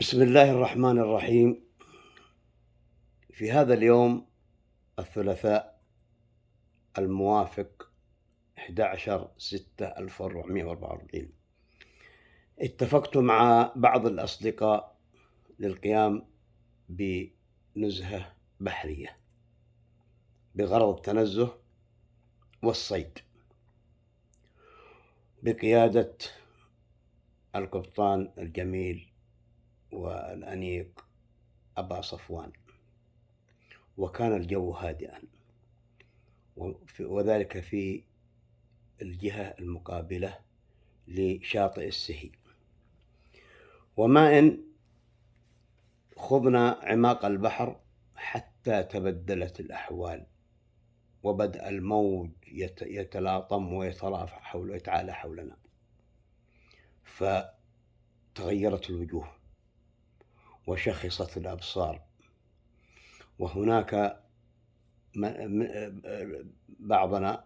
بسم الله الرحمن الرحيم. في هذا اليوم الثلاثاء الموافق 11/6/1444 اتفقت مع بعض الأصدقاء للقيام بنزهة بحرية بغرض التنزه والصيد بقيادة القبطان الجميل والأنيق أبا صفوان، وكان الجو هادئا، وذلك في الجهة المقابلة لشاطئ السهي، وما إن خضنا عماق البحر حتى تبدلت الأحوال وبدأ الموج يتلاطم ويترافع حوله ويتعالى حولنا، فتغيرت الوجوه وشخصت الأبصار، وهناك بعضنا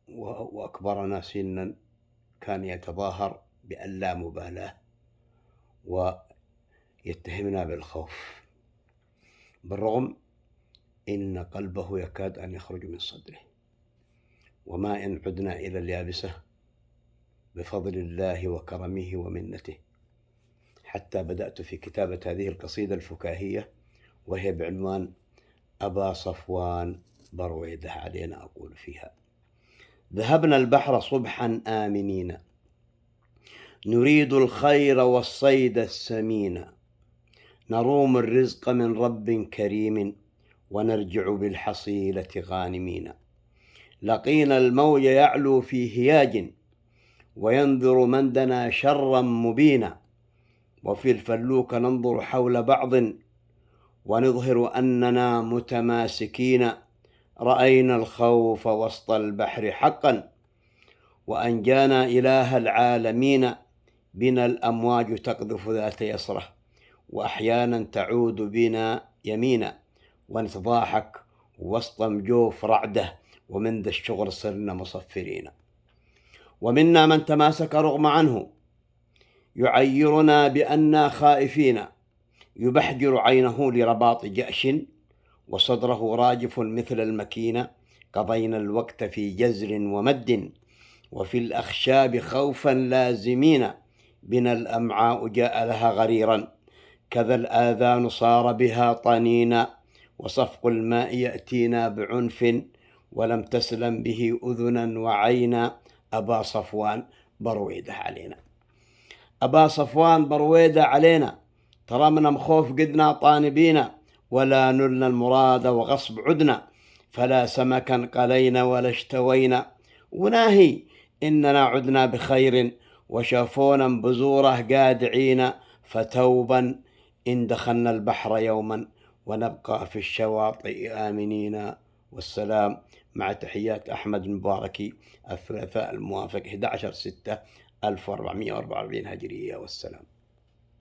وأكبرنا سنا كان يتظاهر بأن لا مبالاة ويتهمنا بالخوف، بالرغم إن قلبه يكاد أن يخرج من صدره. وما إن عدنا إلى اليابسة بفضل الله وكرمه ومنته، حتى بدأت في كتابة هذه القصيدة الفكاهية وهي بعنوان أبا صفوان برويدة علينا. أقول فيها: ذهبنا البحر صبحا آمنين، نريد الخير والصيد السمين، نروم الرزق من رب كريم، ونرجع بالحصيلة غانمين. لقينا الموج يعلو في هياج، وينذر من دنا شرا مبينا، وفي الفلوك ننظر حول بعض، ونظهر أننا متماسكين. رأينا الخوف وسط البحر حقا، وأنجانا إله العالمين. بنا الأمواج تقذف ذات يسره، وأحيانا تعود بنا يمينا، ونتضاحك وسط مجوف رعده، ومن ذا الشغل صرنا مصفرين. ومنا من تماسك رغم عنه، يعيرنا بأننا خائفين، يبحجر عينه لرباط جأش، وصدره راجف مثل المكينة. قضينا الوقت في جزر ومد، وفي الأخشاب خوفا لازمين. بنا الأمعاء جاء لها غريرا، كذا الآذان صار بها طنينا. وصفق الماء يأتينا بعنف، ولم تسلم به أذنا وعينا. أبا صفوان برويدة علينا، أبا صفوان برويدة علينا. ترمنا مخوف قدنا طانبينا، ولا نلنا المراد وغصب عدنا. فلا سمكا قلينا ولا اشتوينا، وناهي إننا عدنا بخير، وشافونا بزوره قادعين. فتوبا إن دخلنا البحر يوما، ونبقى في الشواطئ آمنين. والسلام، مع تحيات أحمد المباركي، الثلاثاء الموافق 11/6/1444 هجرية. والسلام.